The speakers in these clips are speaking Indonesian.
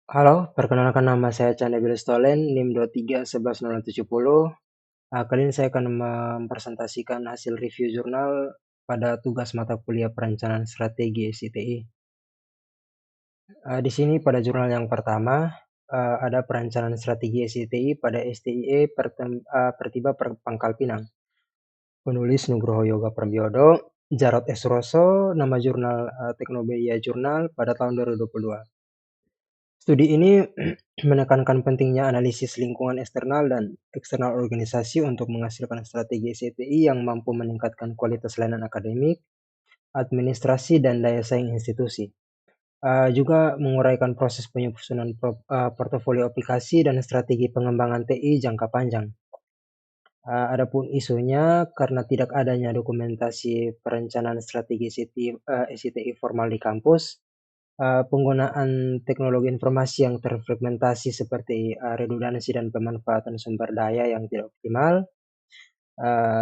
Halo, perkenalkan nama saya Chandra Stolen, NIM 23110070. Kali ini saya akan mempresentasikan hasil review jurnal pada tugas mata kuliah perencanaan strategi SITI. Di sini pada jurnal yang pertama ada perencanaan strategi SITI pada STIE Pertiba Pangkal Pinang. Penulis Nugroho Yoga Prabiodo, Jarod S. Rosso, nama jurnal Teknomedia Jurnal pada tahun 2022. Studi ini menekankan pentingnya analisis lingkungan eksternal dan eksternal organisasi untuk menghasilkan strategi STI yang mampu meningkatkan kualitas layanan akademik, administrasi, dan daya saing institusi. Juga menguraikan proses penyusunan portofolio aplikasi dan strategi pengembangan TI jangka panjang. Adapun isunya, karena tidak adanya dokumentasi perencanaan strategi STI formal di kampus, penggunaan teknologi informasi yang terfragmentasi seperti redundansi dan pemanfaatan sumber daya yang tidak optimal,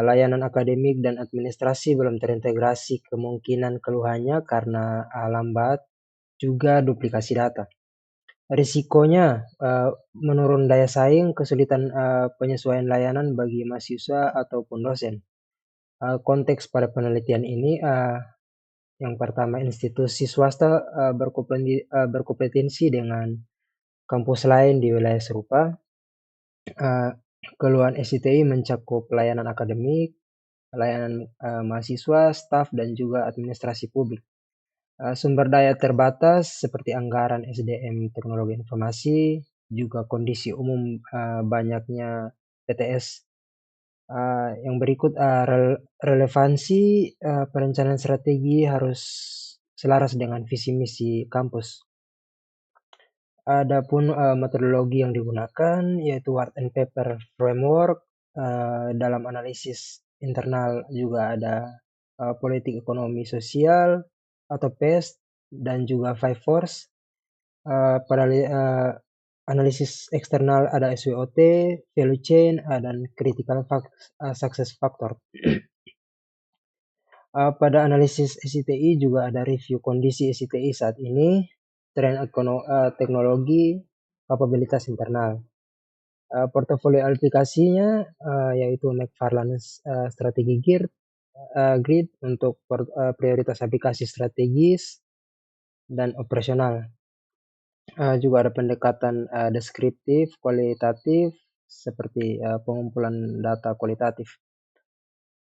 layanan akademik dan administrasi belum terintegrasi, kemungkinan keluhannya karena lambat, juga duplikasi data. Risikonya menurun daya saing, kesulitan penyesuaian layanan bagi mahasiswa ataupun dosen. Konteks pada penelitian ini yang pertama, institusi swasta berkompetensi dengan kampus lain di wilayah serupa. Keluhan SITI mencakup layanan akademik, layanan mahasiswa, staf, dan juga administrasi publik. Sumber daya terbatas seperti anggaran SDM teknologi informasi, juga kondisi umum banyaknya PTS. Yang berikut, relevansi perencanaan strategi harus selaras dengan visi misi kampus. Adapun metodologi yang digunakan yaitu Word and Paper Framework. Dalam analisis internal juga ada politik ekonomi sosial atau PEST dan juga Five Force. Pada analisis eksternal ada SWOT, value chain, dan critical success factor. Pada analisis SITI juga ada review kondisi SITI saat ini, tren teknologi, kapabilitas internal. Portofolio aplikasinya yaitu McFarlane Strategi Grid untuk prioritas aplikasi strategis dan operasional. Juga ada pendekatan deskriptif, kualitatif, seperti pengumpulan data kualitatif.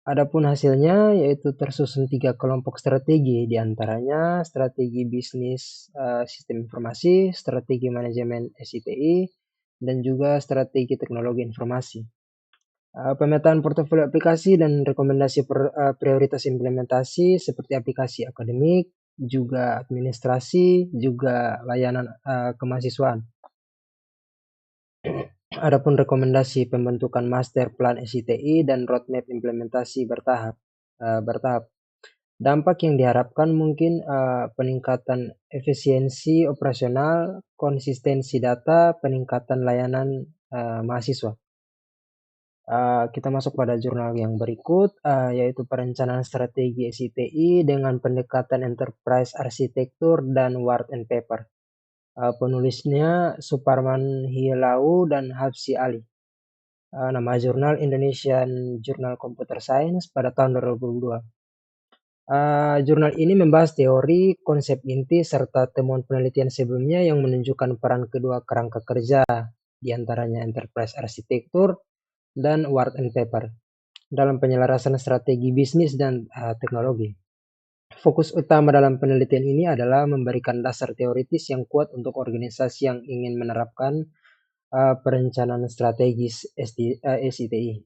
Adapun hasilnya yaitu tersusun 3 kelompok strategi, diantaranya strategi bisnis sistem informasi, strategi manajemen SITI, dan juga strategi teknologi informasi. Pemetaan portofolio aplikasi dan rekomendasi prioritas implementasi seperti aplikasi akademik, juga administrasi, juga layanan kemahasiswaan. Adapun rekomendasi pembentukan master plan SITI dan roadmap implementasi bertahap. Dampak yang diharapkan mungkin peningkatan efisiensi operasional, konsistensi data, peningkatan layanan mahasiswa. Kita masuk pada jurnal yang berikut, yaitu perencanaan strategi SITI dengan pendekatan enterprise arsitektur dan Word and Paper. Penulisnya Suparman Hilau dan Hafsi Ali. Nama jurnal Indonesian Journal Computer Science pada tahun 2022. Jurnal ini membahas teori, konsep inti, serta temuan penelitian sebelumnya yang menunjukkan peran kedua kerangka kerja, diantaranya enterprise arsitektur dan Word and Paper, dalam penyelarasan strategi bisnis dan teknologi. Fokus utama dalam penelitian ini adalah memberikan dasar teoritis yang kuat untuk organisasi yang ingin menerapkan perencanaan strategis SITI.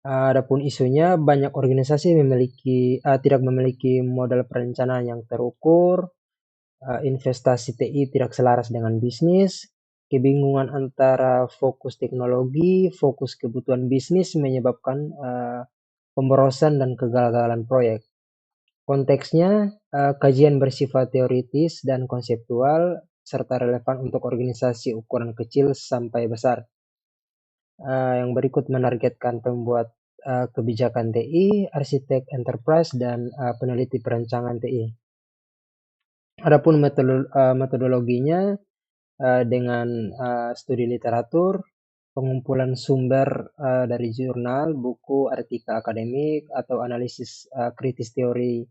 Adapun isunya, banyak organisasi tidak memiliki modal perencanaan yang terukur, investasi TI tidak selaras dengan bisnis, kebingungan antara fokus teknologi, fokus kebutuhan bisnis menyebabkan pemborosan dan kegagalan proyek. Konteksnya, kajian bersifat teoritis dan konseptual, serta relevan untuk organisasi ukuran kecil sampai besar. Yang berikut menargetkan pembuat kebijakan TI, arsitek enterprise, dan peneliti perencanaan TI. Adapun metodologinya dengan studi literatur, pengumpulan sumber dari jurnal, buku, artikel akademik, atau analisis kritis teori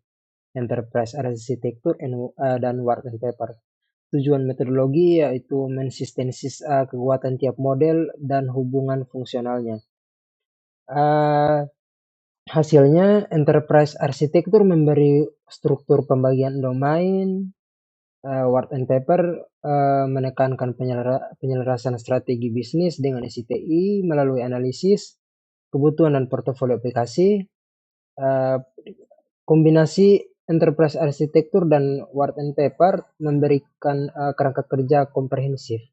enterprise arsitektur dan work and paper. Tujuan metodologi yaitu mensistensis kekuatan tiap model dan hubungan fungsionalnya. Hasilnya, enterprise arsitektur memberi struktur pembagian domain, work and paper menekankan penyelarasan strategi bisnis dengan SITI melalui analisis kebutuhan dan portofolio aplikasi. Kombinasi enterprise arsitektur dan work and paper memberikan kerangka kerja komprehensif.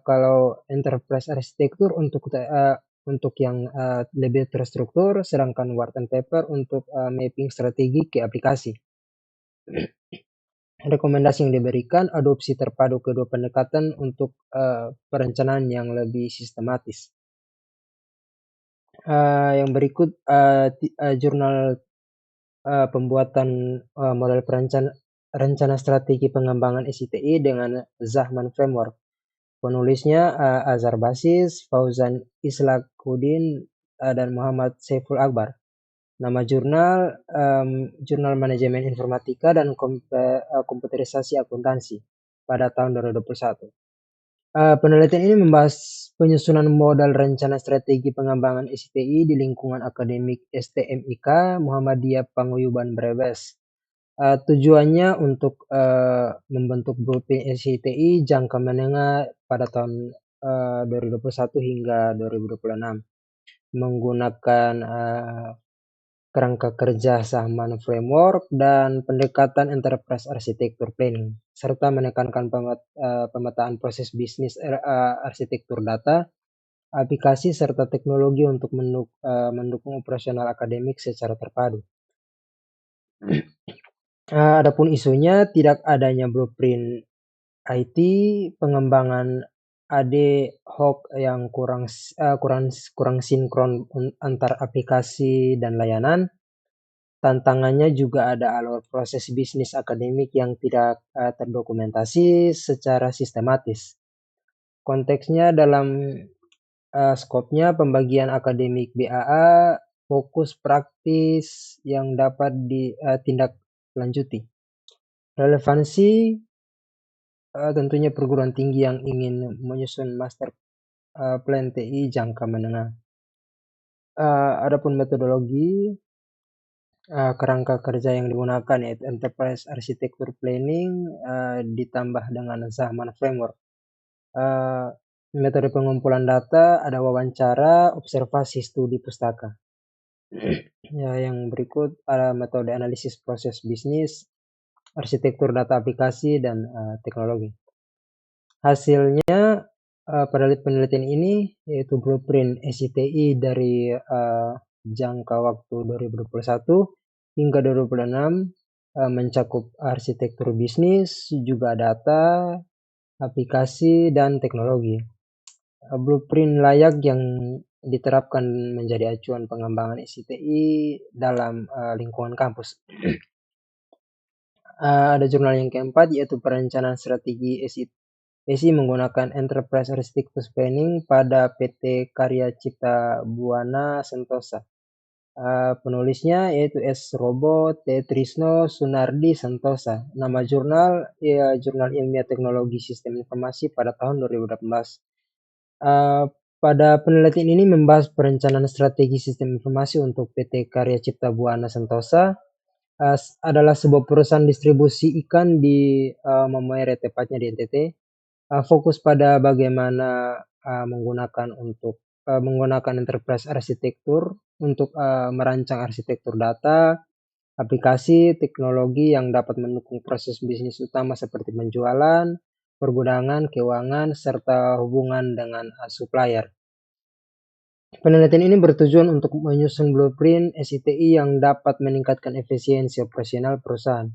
Kalau enterprise arsitektur untuk yang lebih terstruktur, sedangkan work and paper untuk mapping strategi ke aplikasi. Rekomendasi yang diberikan, adopsi terpadu kedua pendekatan untuk perencanaan yang lebih sistematis. Yang berikut jurnal pembuatan model rencana strategi pengembangan SITI dengan Zahman Framework. Penulisnya Azhar Basis, Fauzan Islaquddin, dan Muhammad Saiful Akbar. Nama jurnal, Jurnal Manajemen Informatika dan Komputerisasi Akuntansi pada tahun 2021. Penelitian ini membahas penyusunan modal rencana strategi pengembangan SITI di lingkungan akademik STMIK Muhammadiyah Paguyuban Brebes. Tujuannya untuk membentuk blueprint SITI jangka menengah pada tahun 2021 hingga 2026 menggunakan kerangka kerja Zahman Framework dan pendekatan enterprise arsitektur planning, serta menekankan pemetaan proses bisnis arsitektur data, aplikasi, serta teknologi untuk mendukung operasional akademik secara terpadu. Adapun isunya, tidak adanya blueprint IT, pengembangan AD hoc yang kurang sinkron antar aplikasi dan layanan. Tantangannya juga ada alur proses bisnis akademik yang tidak terdokumentasi secara sistematis. Konteksnya dalam skopnya pembagian akademik BAA, fokus praktis yang dapat ditindaklanjuti. Relevansi tentunya perguruan tinggi yang ingin menyusun master plan TI jangka menengah. Adapun metodologi, kerangka kerja yang digunakan yaitu Enterprise Architecture Planning ditambah dengan Zahman Framework. Metode pengumpulan data ada wawancara, observasi, studi pustaka. Yang berikut ada metode analisis proses bisnis, arsitektur data aplikasi, dan teknologi. Hasilnya pada penelitian ini yaitu blueprint SITI dari jangka waktu 2021 hingga 2026 mencakup arsitektur bisnis, juga data, aplikasi, dan teknologi. Blueprint layak yang diterapkan menjadi acuan pengembangan SITI dalam lingkungan kampus. Ada jurnal yang keempat yaitu perencanaan strategi SI menggunakan Enterprise Architecture Planning pada PT Karya Cipta Buana Sentosa. Penulisnya yaitu S. Robot, T. Trisno, Sunardi, Sentosa. Nama jurnal Jurnal Ilmiah Teknologi Sistem Informasi pada tahun 2018. Pada penelitian ini membahas perencanaan strategi sistem informasi untuk PT Karya Cipta Buana Sentosa. Adalah sebuah perusahaan distribusi ikan di Momere, tepatnya di NTT. Fokus pada bagaimana menggunakan enterprise arsitektur untuk merancang arsitektur data, aplikasi, teknologi yang dapat mendukung proses bisnis utama seperti penjualan, pergudangan, keuangan, serta hubungan dengan supplier. Penelitian ini bertujuan untuk menyusun blueprint SITI yang dapat meningkatkan efisiensi operasional perusahaan.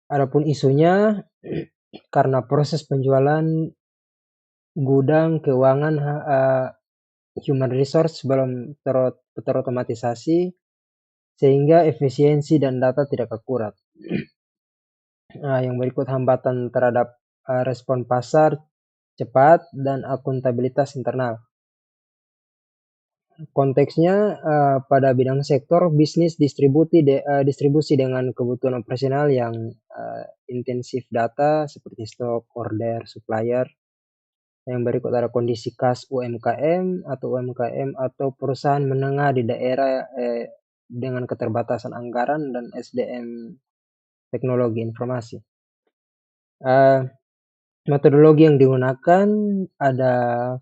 Adapun isunya, karena proses penjualan, gudang, keuangan, human resource belum terotomatisasi, sehingga efisiensi dan data tidak akurat. Yang berikut hambatan terhadap respon pasar cepat dan akuntabilitas internal. Konteksnya pada bidang sektor bisnis distribusi dengan kebutuhan operasional yang intensif data seperti stok, order, supplier. Yang berikut ada kondisi kas UMKM atau perusahaan menengah di daerah dengan keterbatasan anggaran dan SDM teknologi informasi. Metodologi yang digunakan ada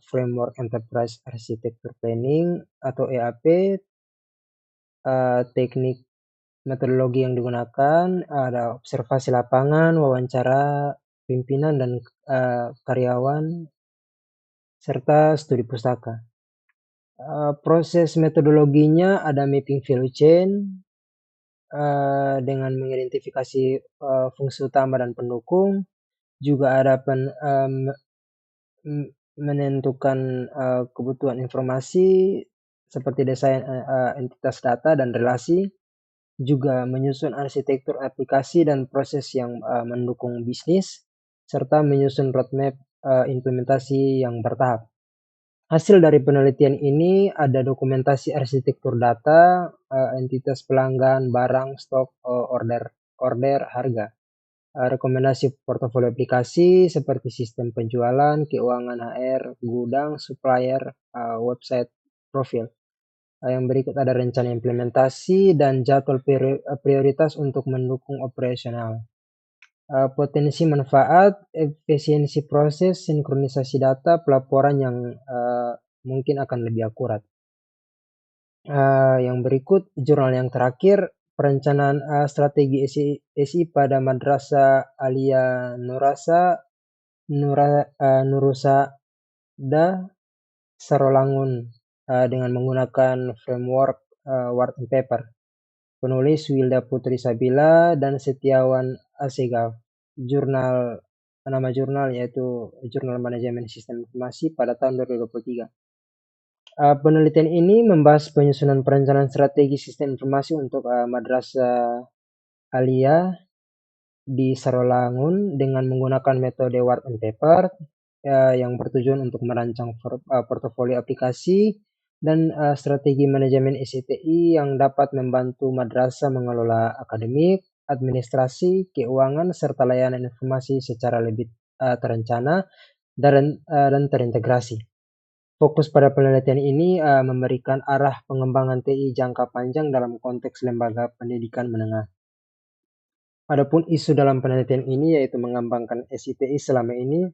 Framework Enterprise Architecture Planning atau EAP. Teknik metodologi yang digunakan ada observasi lapangan, wawancara pimpinan dan karyawan, serta studi pustaka. Proses metodologinya ada mapping value chain dengan mengidentifikasi fungsi utama dan pendukung. Juga ada menentukan kebutuhan informasi seperti desain entitas data dan relasi. Juga menyusun arsitektur aplikasi dan proses yang mendukung bisnis, serta menyusun roadmap implementasi yang bertahap. Hasil dari penelitian ini ada dokumentasi arsitektur data, entitas pelanggan, barang, stok, order, harga. Rekomendasi portofolio aplikasi seperti sistem penjualan, keuangan HR, gudang, supplier, website, profil. Yang berikut ada rencana implementasi dan jadwal prioritas untuk mendukung operasional. Potensi manfaat, efisiensi proses, sinkronisasi data, pelaporan yang mungkin akan lebih akurat. Yang berikut jurnal yang terakhir, perencanaan strategi SI pada Madrasah Alia Nurusada Sarolangun dengan menggunakan framework Word and Paper. Penulis Wilda Putri Sabila dan Setiawan Asegaf. Nama jurnal yaitu Jurnal Manajemen Sistem Informasi pada tahun 2023. Penelitian ini membahas penyusunan perencanaan strategi sistem informasi untuk Madrasah Alia di Sarolangun dengan menggunakan metode Word and Paper yang bertujuan untuk merancang portofolio aplikasi dan strategi manajemen SCTI yang dapat membantu madrasah mengelola akademik, administrasi, keuangan, serta layanan informasi secara lebih terencana dan terintegrasi. Fokus pada penelitian ini memberikan arah pengembangan TI jangka panjang dalam konteks lembaga pendidikan menengah. Adapun isu dalam penelitian ini yaitu mengembangkan SITI selama ini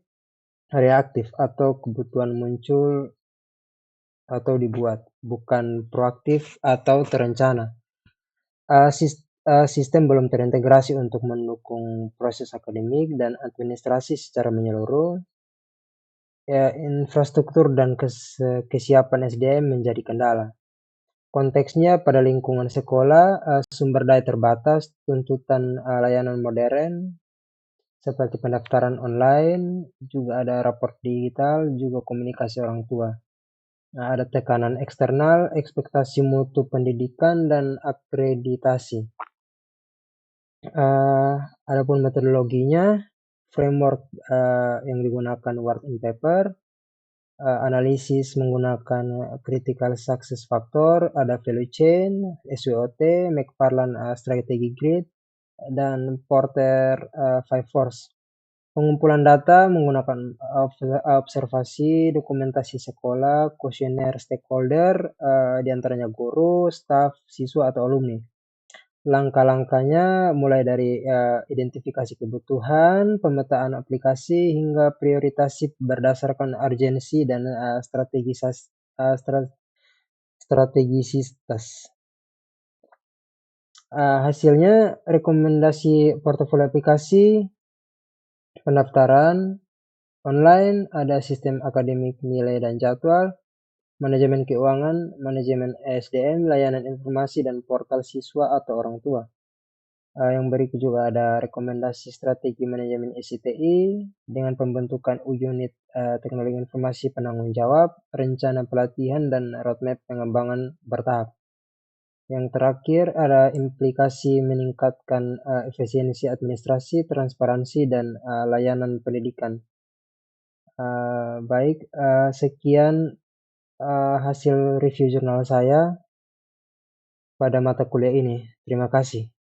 reaktif atau kebutuhan muncul atau dibuat, bukan proaktif atau terencana. Sistem belum terintegrasi untuk mendukung proses akademik dan administrasi secara menyeluruh. Infrastruktur dan kesiapan SDM menjadi kendala. Konteksnya pada lingkungan sekolah, sumber daya terbatas, tuntutan layanan modern, seperti pendaftaran online, juga ada raport digital, juga komunikasi orang tua. Ada tekanan eksternal, ekspektasi mutu pendidikan, dan akreditasi. Adapun metodologinya, framework yang digunakan Word and Paper, analisis menggunakan critical success factor, ada value chain, SWOT, McFarland strategy grid, dan Porter 5 force. Pengumpulan data menggunakan observasi, dokumentasi sekolah, kuesioner stakeholder, diantaranya guru, staf, siswa, atau alumni. Langkah-langkahnya mulai dari identifikasi kebutuhan, pemetaan aplikasi, hingga prioritasi berdasarkan urgensi dan strategisitas. Hasilnya rekomendasi portofolio aplikasi, pendaftaran online, ada sistem akademik nilai dan jadwal, manajemen keuangan, manajemen SDM, layanan informasi, dan portal siswa atau orang tua. Yang berikut juga ada rekomendasi strategi manajemen SCTI dengan pembentukan unit teknologi informasi penanggung jawab, rencana pelatihan, dan roadmap pengembangan bertahap. Yang terakhir ada implikasi meningkatkan efisiensi administrasi, transparansi, dan layanan pendidikan. Baik, sekian hasil review jurnal saya pada mata kuliah ini. Terima kasih.